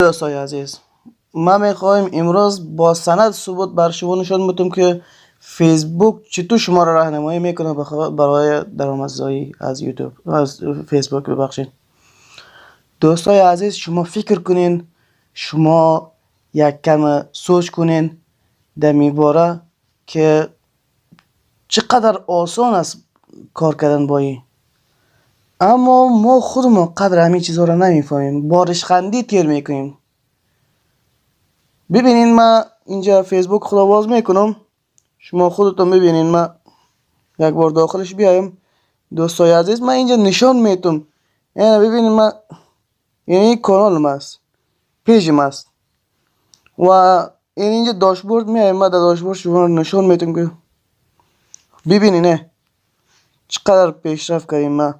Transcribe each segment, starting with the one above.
دوستای عزیز، ما میخوایم امروز با سند ثبوت بر شما نشان بدم که فیسبوک چطور شما را راهنمایی میکنه برای درآمدزایی از یوتیوب، از فیسبوک. ببخشید دوستای عزیز، شما فکر کنین، شما یک کم سوچ کنین در میباره که چقدر آسان است کار کردن با این. اما ما خودمون قدر همین چیزها را نمیفهمیم، با ریشخندی تیر میکنیم. ببینین ما اینجا فیسبوک خدا باز میکنم، شما خودتون ببینین. ما یک بار داخلش بیایم دوستای عزیز، ما اینجا نشان میتونم. یعنی ببینین ما، یعنی کانال ماست، پیج ماست و این اینجا داشبورد میایم. ما در داشبورد شما رو نشان میتونم که ببینین چقدر پیشرفت کردیم. ما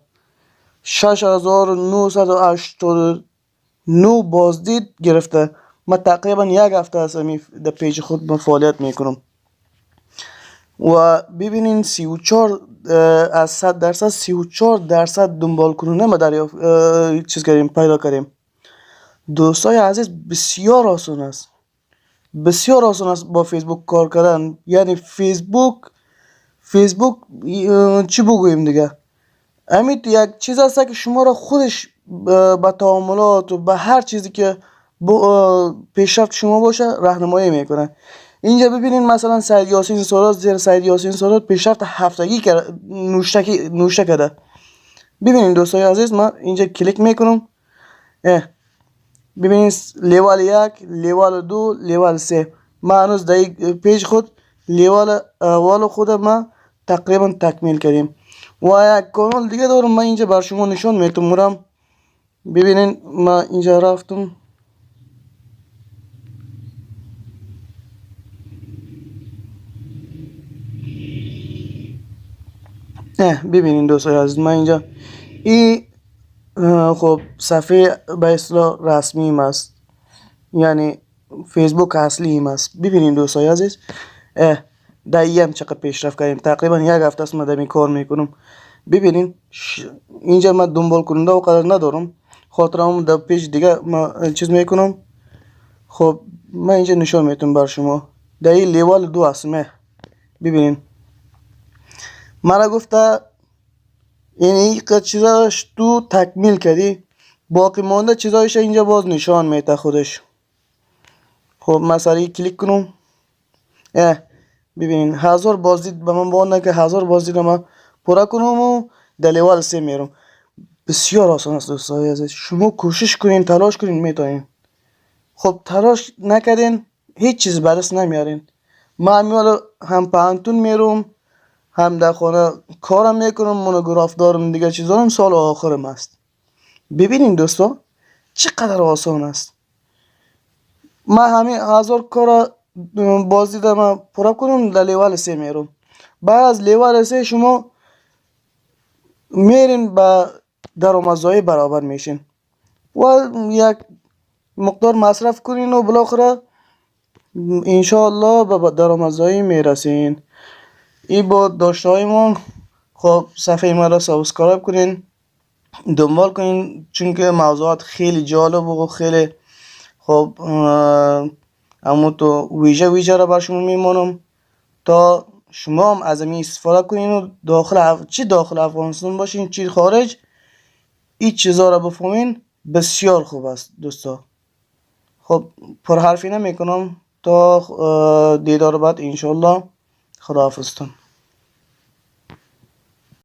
6989 بازدید گرفته. ما تقریبا یک هفته است در پیج خود من فعالیت میکنم و ببینین 34 از 100% 34% دنبال کننده ما دریافت چیز کردیم، پیدا کردیم. دوستای عزیز بسیار آسان است، بسیار آسان است با فیسبوک کار کردن. یعنی فیسبوک چی بگوییم دیگه، همین یک چیز است که شما را خودش به تعاملات و به هر چیزی که پیشرفت شما باشه راهنمایی میکنه. اینجا ببینین مثلا سید یاسین سارات، زیر سید یاسین سارات پیشرفت هفتگی نوشته کرده. ببینین دوستای عزیز، من اینجا کلیک میکنم. ببینین لیوال 1، لیوال 2، لیوال 3. من هنوز در پیج خود لیوال اول خود ما تقریبا تکمیل کردیم و یک کانال دیگه دارم. من اینجا بر شما نشان میتونم. ببینین ما اینجا رفتم، ببینین دوستای عزیز، من اینجا این خب صفحه به اصطلاح رسمی ایم است، یعنی فیسبوک اصلی ایم است. ببینین دوستای عزیز، در این چقدر پیشرفت کردیم. تقریبا یک هفته است من در این کار میکنم. ببینین اینجا من دنبال کننده و قدر ندارم، خاطرم در پیج دیگه ما چیز میکنم. خب من اینجا نشان میتونم بر شما در این لیوال 2 هستم. ببینین مرا گفته این چیزاش تو تکمیل کردی، باقی مانده چیزایش اینجا باز نشان میده خودش. خب مثلا کلیک کنم، ببینین 1000 بازدید به من بانده که 1000 بازدید ما پورا کنم و در لیوال 3 میرم. بسیار آسان است دوستای عزیز، شما کوشش کنین، تلاش کنین، میتونین. خب تلاش نکردین هیچ چیز به دست نمیارین. من امیال هم پانتون میرم، هم در خانه کارم میکنم، مونوگراف دارم، دیگه چیزارم سال آخرم است. ببینین دوستا چقدر آسان است. من همین 1000 کار بازدید ما پورا کنم در لیوال 3 میرم. بعد از لیوال 3 شما میرین به درآمدزایی برابر میشین و یک مقدار مصرف کنین و بالاخره انشاءالله به درآمدزایی میرسین. این بود داشته های ما. خب صفحه ما را سابسکرایب کنین، دنبال کنین، چون که موضوعات خیلی جالب و خیلی خب اما تو ویژه را بر شما میمانم تا شما هم از این استفاده کنین و داخل افغانستان باشین چی خارج، این چیزا را بفهمین. بسیار خوب است دوستا. خب پر حرفی نمی کنم تا دیدار بعد انشالله. خداحافظتون.